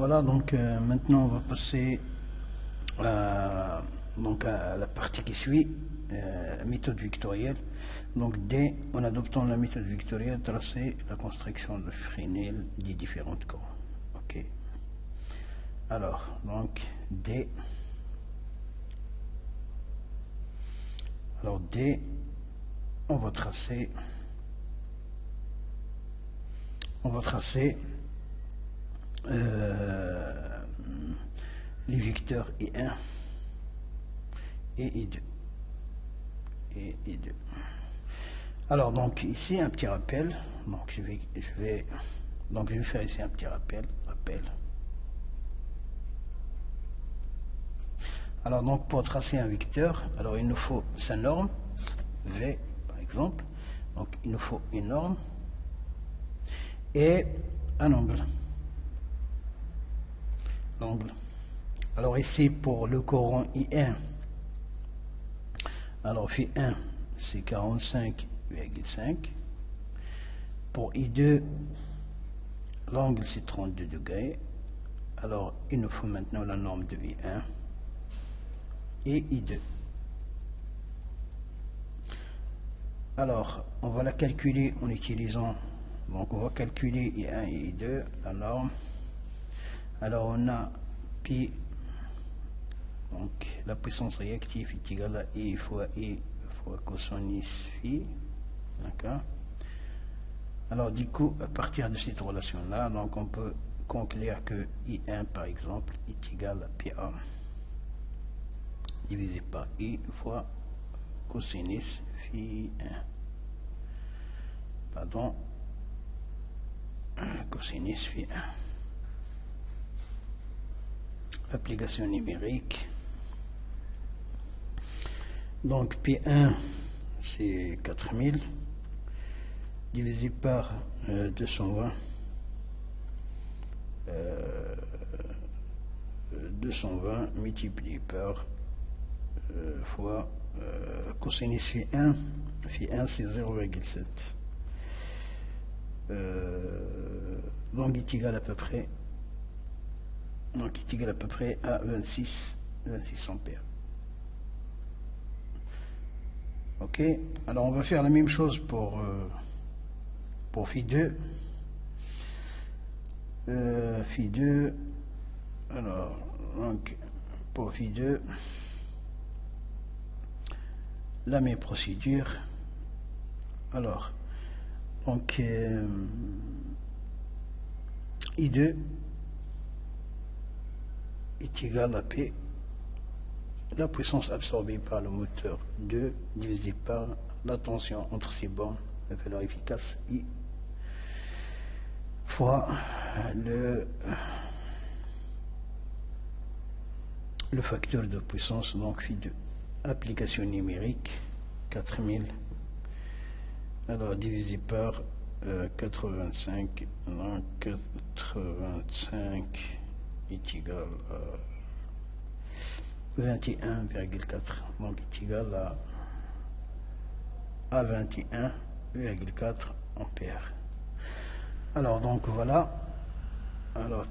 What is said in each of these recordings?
Voilà, donc maintenant on va passer donc à la partie qui suit, méthode vectorielle. Donc dès en adoptant la méthode vectorielle, tracer la construction de Fresnel des différentes courbes. Ok. Alors, donc D. Alors D, on va tracer les vecteurs I1 et I2. Alors donc ici un petit rappel. Donc je vais faire ici un petit rappel. Alors donc pour tracer un vecteur, alors il nous faut sa norme V par exemple. Donc il nous faut une norme et un angle. L'angle. Alors ici pour le courant I1, alors Φ1 c'est 45,5. Pour I2, l'angle c'est 32 degrés. Alors il nous faut maintenant la norme de I1 et I2. Alors on va la calculer en utilisant, donc on va calculer I1 et I2, la norme. Alors on a pi, donc la puissance réactive est égale à I fois cosinus phi, d'accord. Alors du coup, à partir de cette relation-là, donc on peut conclure que I1 par exemple est égal à PA divisé par I fois cosinus phi 1. Pardon, cosinus phi 1. Application numérique. Donc P1 c'est 4000 divisé par 220 multiplié par fois cosinus phi 1 c'est 0,7. Donc il est égal à peu près à 26 ampères. Ok, alors on va faire la même chose pour Φ2. Φ2, alors donc pour Φ2, la même procédure. Alors donc I2 est égal à P, la puissance absorbée par le moteur 2 divisé par la tension entre ces bornes, la valeur efficace I, fois le facteur de puissance, donc Φ2. Application numérique, 4000, alors divisé par 85, donc 85 est égal à 21,4, donc est égal à 21,4 ampères. Alors donc voilà, alors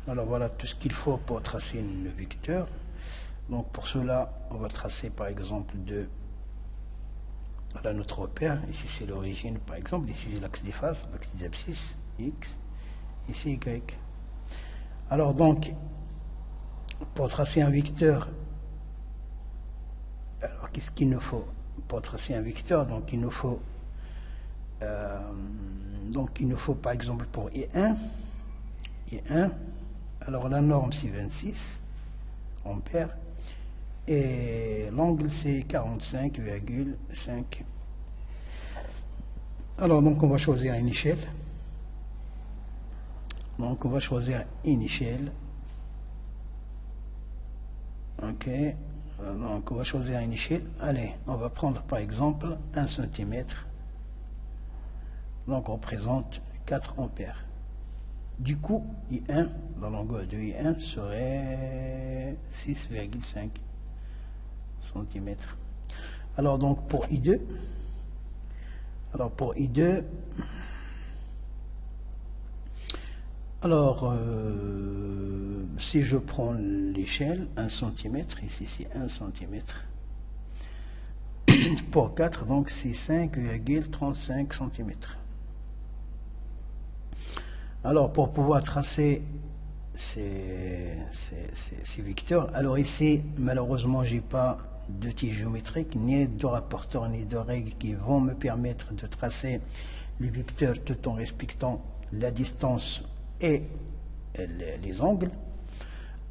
voilà tout ce qu'il faut pour tracer une vecteur. Donc pour cela on va tracer par exemple notre repère. Ici c'est l'origine par exemple, ici c'est l'axe des phases, l'axe des abscisses X, ici Y. Alors donc pour tracer un vecteur, alors qu'est-ce qu'il nous faut pour tracer un vecteur? Donc il nous faut par exemple pour I1, alors la norme c'est 26 ampères et l'angle c'est 45,5. Alors donc on va choisir une échelle. Donc on va choisir une échelle. Ok, donc on va choisir une échelle. Allez, on va prendre par exemple 1 cm. Donc on représente 4 ampères. Du coup, I1, la longueur de I1 serait 6,5 cm. Alors donc pour I2, Alors, si je prends l'échelle, 1 cm, ici c'est 1 cm, pour 4, donc c'est 5,35 cm. Alors, pour pouvoir tracer ces vecteurs, alors ici, malheureusement, j'ai pas d'outils géométriques, ni de rapporteurs, ni de règles qui vont me permettre de tracer les vecteurs tout en respectant la distance et les angles.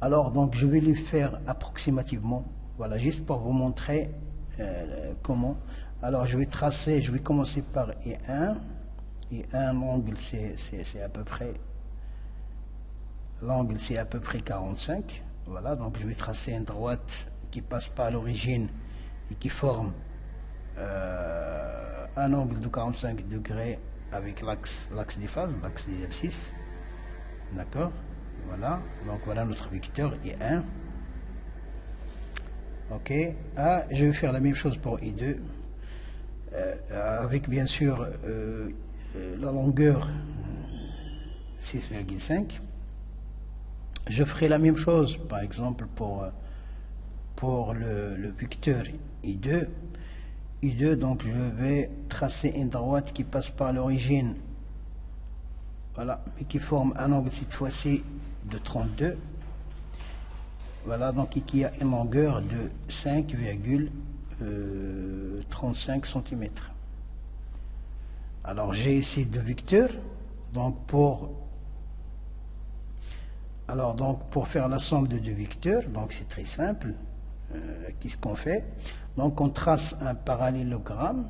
Alors, donc, je vais les faire approximativement, voilà, juste pour vous montrer comment. Alors, je vais tracer, je vais commencer par I1. I1, l'angle, c'est à peu près... L'angle, c'est à peu près 45. Voilà, donc je vais tracer une droite qui passe par l'origine et qui forme un angle de 45 degrés avec l'axe des phases, l'axe des abscisses. D'accord? Voilà, donc voilà notre vecteur I1. Ok, je vais faire la même chose pour I2, avec bien sûr la longueur 6,5. Je ferai la même chose, par exemple, pour le vecteur I2. I2, donc je vais tracer une droite qui passe par l'origine, voilà, mais qui forme un angle cette fois-ci de 32. Voilà, donc qui a une longueur de 5,35 cm. Alors j'ai ici deux vecteurs, donc pour faire la somme de deux vecteurs, donc c'est très simple. Qu'est-ce qu'on fait? Donc on trace un parallélogramme.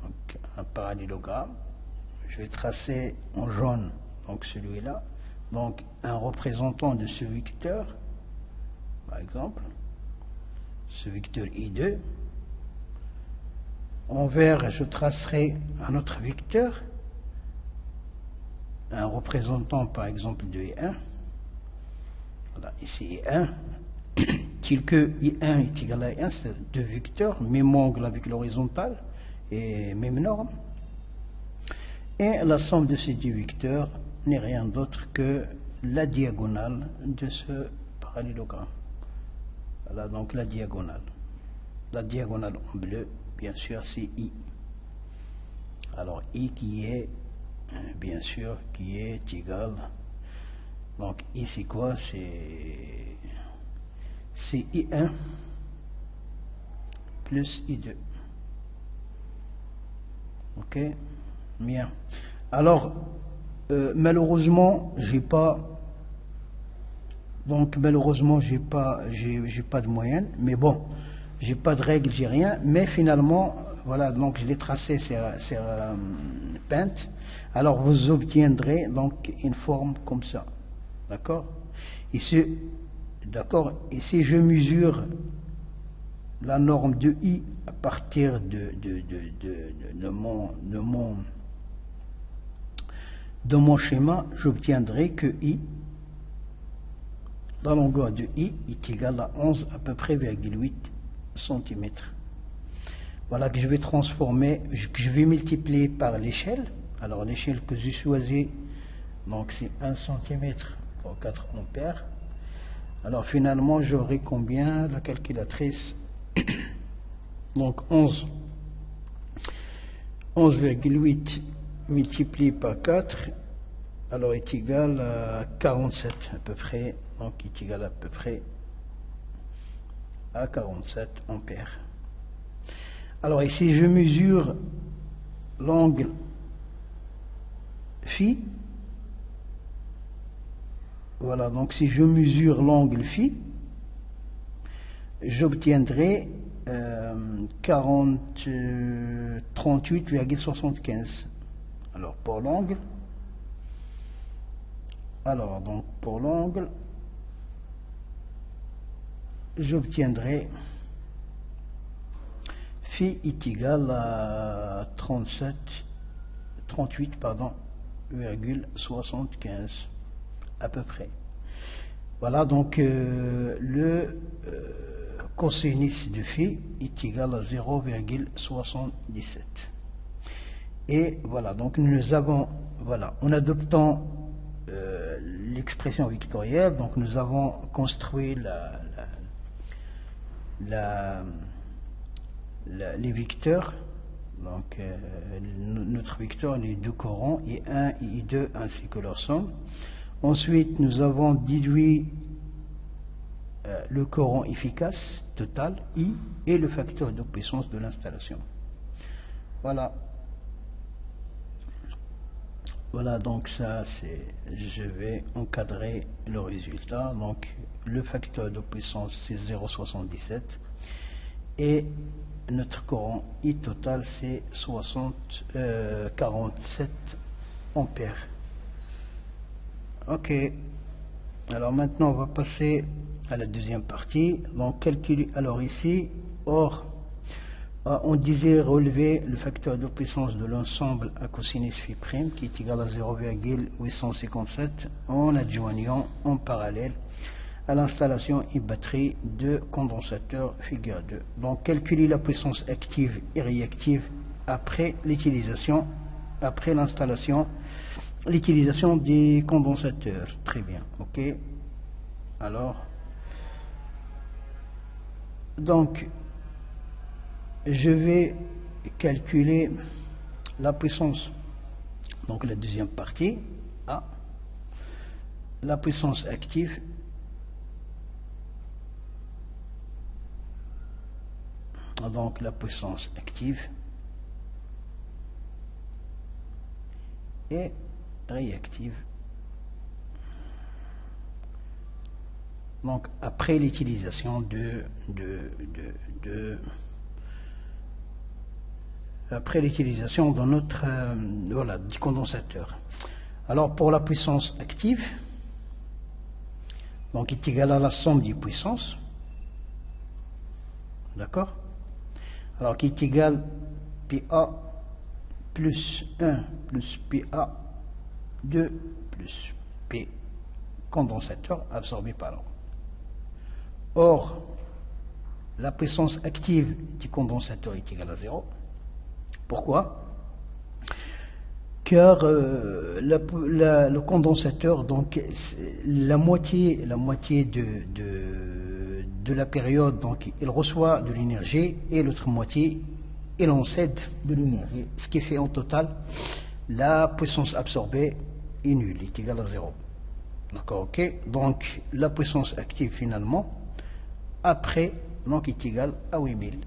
Donc, un parallélogramme. Je vais tracer en jaune, donc celui-là. Donc un représentant de ce vecteur, par exemple, ce vecteur I2. En vert, je tracerai un autre vecteur, un représentant par exemple de I1. Voilà, ici I1, tel que I1 est égal à I1, c'est deux vecteurs, même angle avec l'horizontale et même norme. Et la somme de ces deux vecteurs n'est rien d'autre que la diagonale de ce parallélogramme. Voilà donc la diagonale. La diagonale en bleu, bien sûr, c'est I. Alors I qui est, bien sûr, qui est égal. Donc I c'est quoi? C'est I1 plus I2. Ok, bien. Alors malheureusement j'ai pas de moyenne, mais bon, j'ai pas de règle, j'ai rien, mais finalement voilà, donc je l'ai tracé sur Paint. Alors vous obtiendrez donc une forme comme ça, d'accord? Ici, d'accord, ici je mesure la norme de I à partir de mon schéma. J'obtiendrai que I, la longueur de I est égale à 11 à peu près 8 cm. Voilà que je vais transformer, que je vais multiplier par l'échelle. Alors l'échelle que j'ai choisie, donc c'est 1 cm pour 4 ampères. Alors finalement j'aurai combien? La calculatrice, donc 11,8 multiplié par 4, alors est égal à 47 à peu près, donc est égal à peu près à 47 ampères. Alors ici je mesure l'angle phi. Voilà, donc si je mesure l'angle phi, j'obtiendrai 38,75. Alors pour l'angle, j'obtiendrai phi est égal à 38,75 à peu près. Voilà, donc le cosinus de phi est égal à 0,77. Et voilà, donc nous avons, voilà, en adoptant l'expression vectorielle. Donc nous avons construit les vecteurs. Donc notre vecteur, les deux corons, I1 et I2 ainsi que leur somme. Ensuite, nous avons déduit le coron efficace total, I, et le facteur de puissance de l'installation. Voilà. Voilà, donc ça, je vais encadrer le résultat. Donc, le facteur de puissance, c'est 0,77. Et notre courant I total, c'est 47 ampères. Ok. Alors maintenant, on va passer à la deuxième partie. Donc, calculer. Alors ici, on disait relever le facteur de puissance de l'ensemble à cosinus phi prime qui est égal à 0,857 en adjoignant en parallèle à l'installation et batterie de condensateur figure 2. Donc calculer la puissance active et réactive après l'utilisation, après l'installation, l'utilisation des condensateurs. Très bien, ok. Alors, donc, je vais calculer la puissance. Donc la deuxième partie, A, la puissance active. Donc la puissance active et réactive. Donc après l'utilisation après l'utilisation de notre voilà, du condensateur. Alors pour la puissance active, donc est égal à la somme des puissances, d'accord? Alors qui est égal PA plus 1 plus PA 2 plus P condensateur absorbé par l'eau. Or, la puissance active du condensateur est égale à 0. Pourquoi? Car le condensateur, donc la moitié de la période, donc il reçoit de l'énergie et l'autre moitié, il en cède de l'énergie. Ce qui fait en total, la puissance absorbée est nulle, est égale à 0. D'accord, ok? Donc la puissance active finalement, après, donc est égale à 8000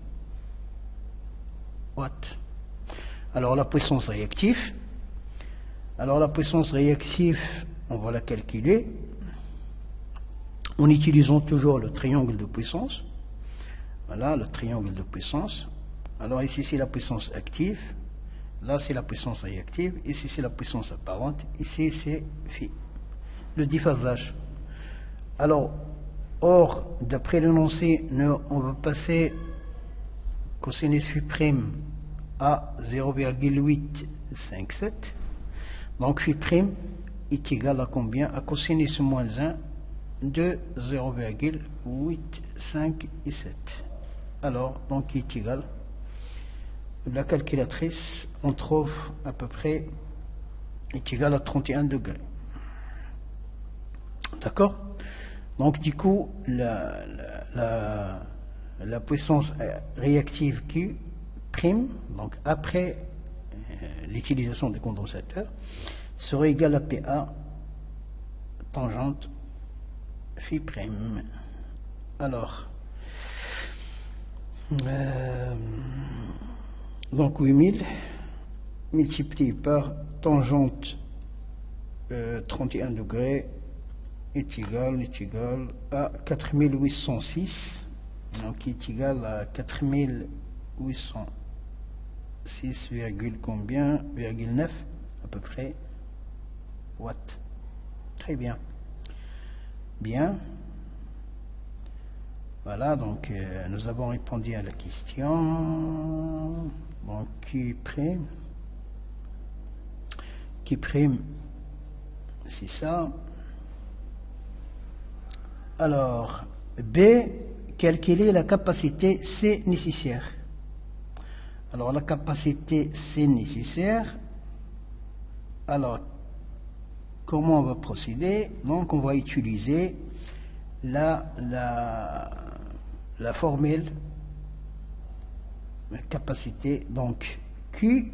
watts. Alors la puissance réactive, on va la calculer en utilisant toujours le triangle de puissance. Voilà, le triangle de puissance. Alors ici c'est la puissance active, là c'est la puissance réactive, ici c'est la puissance apparente, ici c'est phi. Le déphasage. Alors, or, d'après l'énoncé, on va passer cosinus phi prime à 0,857. Donc phi prime est égal à combien? À cosinus moins 1 de 0,857. Alors, donc il est égal, la calculatrice, on trouve à peu près, est égal à 31 degrés. D'accord? Donc du coup, la puissance réactive Q prime, donc après l'utilisation du condensateur, serait égale à PA tangente phi prime. Alors, donc 8000 multiplié par tangente 31 degrés est égal à 4806, donc est égal à 4806, combien, 9 à peu près watts. Très bien. Bien. Voilà, donc nous avons répondu à la question. Donc Q prime, c'est ça. Alors, B, calculer la capacité C nécessaire. Alors, la capacité C nécessaire, alors, comment on va procéder? Donc on va utiliser la formule capacité, donc Q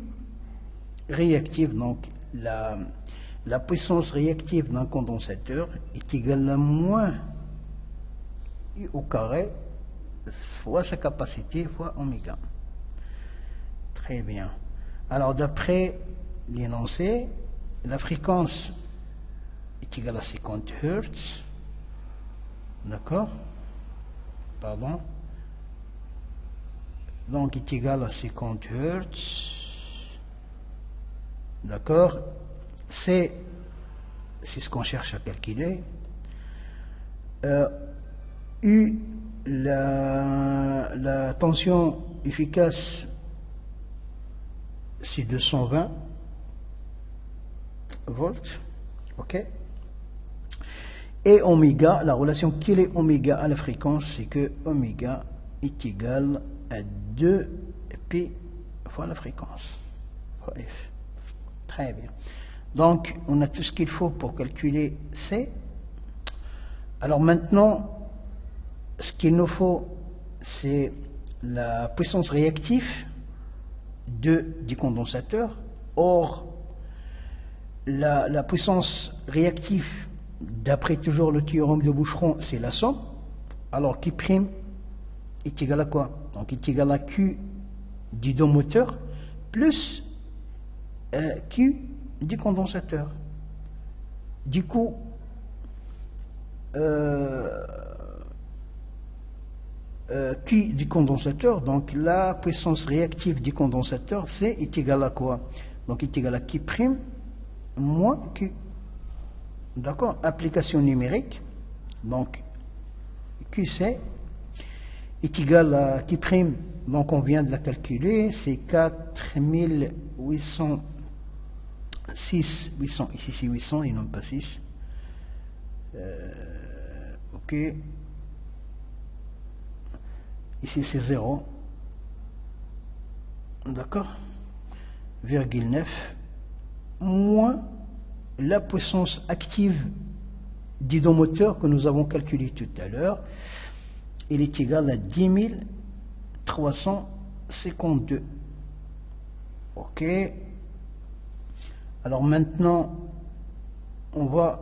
réactive, donc la puissance réactive d'un condensateur est égale à moins I au carré fois sa capacité fois oméga. Très bien. Alors d'après l'énoncé, la fréquence est égale à 50 Hz. D'accord? Pardon. Donc est égal à 50 Hz. D'accord? C'est ce qu'on cherche à calculer. U, la tension efficace, c'est 220 volts. OK? Et oméga, la relation qu'il est oméga à la fréquence, c'est que oméga est égal à 2P fois la fréquence, fois F. Très bien. Donc, on a tout ce qu'il faut pour calculer C. Alors maintenant, ce qu'il nous faut, c'est la puissance réactive du condensateur. Or, la puissance réactive, d'après toujours le théorème de Boucheron, c'est la somme. Alors, Q' est égal à quoi? Donc, est égal à Q du domoteur plus Q du condensateur. Du coup, Q du condensateur, donc la puissance réactive du condensateur, est égal à quoi? Donc, est égal à Q' moins Q. D'accord? Application numérique. Donc, QC est égal à Q', donc on vient de la calculer, c'est 4806, 800, ici c'est 800 et non pas 6. OK. Ici c'est 0. D'accord? Virgule 9 moins la puissance active du domoteur que nous avons calculé tout à l'heure. Il est égal à 10 352. OK. Alors maintenant, on va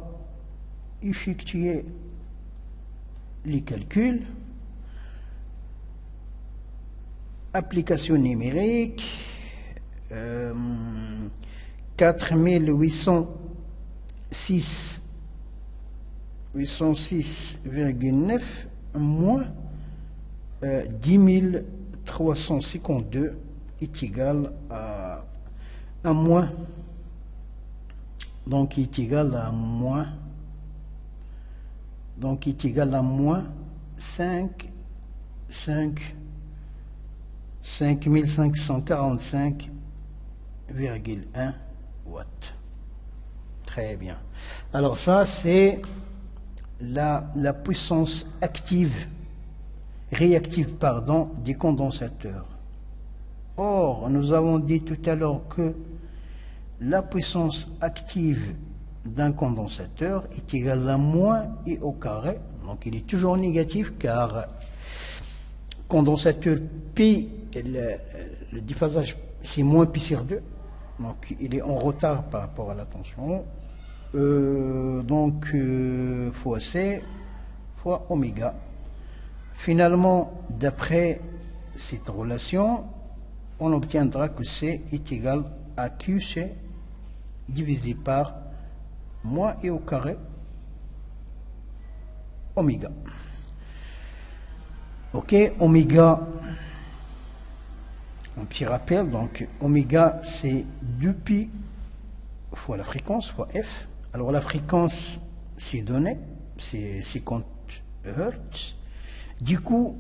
effectuer les calculs. Application numérique. 806,9 moins 10 352 est égal à moins, donc est égal à moins, donc est égal à moins 5545,1 watts. Très bien. Alors ça, c'est la puissance réactive, pardon, des condensateurs. Or, nous avons dit tout à l'heure que la puissance active d'un condensateur est égale à moins I au carré. Donc, il est toujours négatif car condensateur Pi, le déphasage, c'est moins pi sur 2. Donc, il est en retard par rapport à la tension. Donc, fois C, fois oméga. Finalement, d'après cette relation, on obtiendra que C est égal à QC divisé par moins I au carré oméga. OK, oméga, un petit rappel, donc oméga c'est 2pi fois la fréquence fois F. Alors la fréquence c'est donné, c'est 50 Hz. Du coup,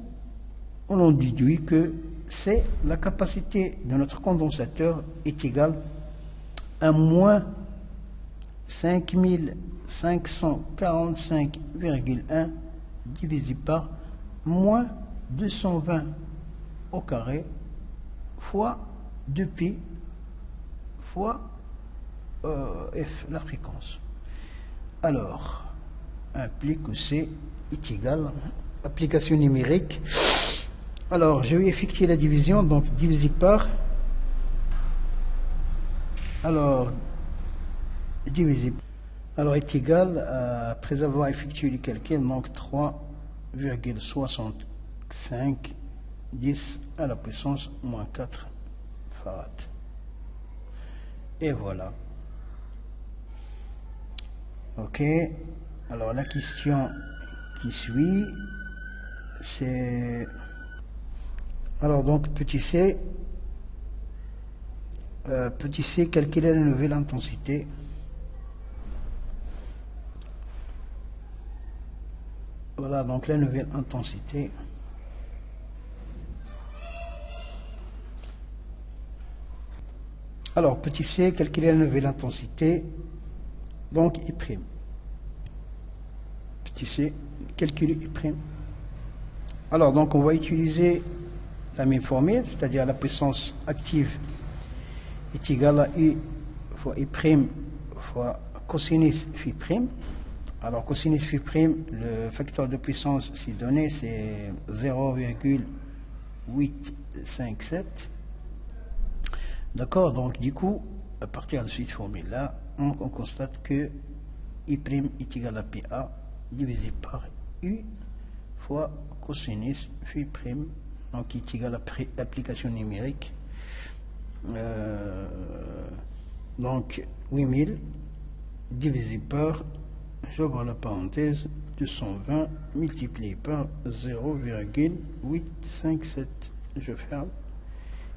on en déduit que c'est la capacité de notre condensateur est égale à moins 5545,1 divisé par moins 220 au carré fois 2pi fois F, la fréquence. Alors, implique que C est égal, application numérique. Alors, je vais effectuer la division, donc divisé par, alors, divisé, alors est égal, après avoir effectué le calcul, donc 3,65 10 à la puissance moins 4 farad. Et voilà. Ok, alors la question qui suit, c'est, alors donc petit c, calculer la nouvelle intensité. Voilà donc la nouvelle intensité. Alors petit c, calculer la nouvelle intensité, donc I'. Petit c, calculer I'. Alors donc on va utiliser la même formule, c'est-à-dire la puissance active est égale à U fois I' fois cosinus phi'. Alors cosinus phi', le facteur de puissance si donné, c'est 0,857. D'accord, donc du coup, à partir de cette formule-là, on constate que I' est égal à PA divisé par U fois cosinus phi', donc est égal à application numérique. Donc 8000 divisé par, j'ouvre la parenthèse, 220 multiplié par 0,857, je ferme,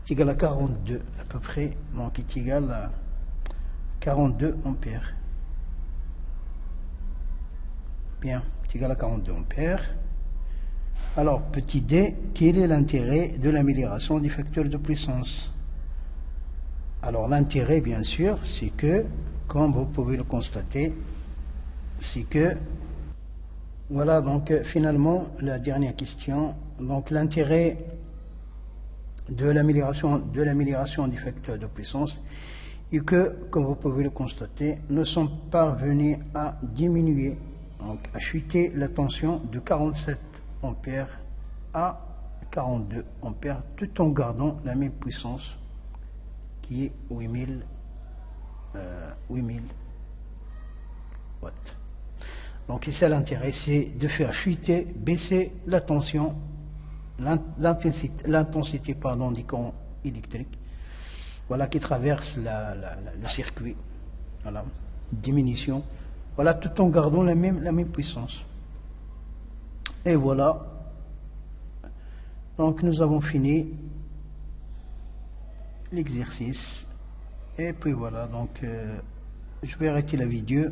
est égal à 42 à peu près, donc est égal à 42 ampères. Bien, est égal à 42 ampères. Alors, petit d, quel est l'intérêt de l'amélioration du facteur de puissance? Alors, l'intérêt, bien sûr, c'est que, comme vous pouvez le constater, c'est que, voilà, donc finalement, la dernière question, donc l'intérêt de l'amélioration du facteur de puissance est que, comme vous pouvez le constater, nous sommes parvenus à diminuer, donc à chuter la tension de 47 ampères à 42 ampères, tout en gardant la même puissance qui est 8000 watts. Donc c'est ça l'intérêt, c'est de faire chuter, baisser la tension, l'intensité du courant électrique, voilà, qui traverse le circuit, voilà, diminution, voilà, tout en gardant la même puissance. Et voilà, donc nous avons fini l'exercice, et puis voilà, donc je vais arrêter la vidéo.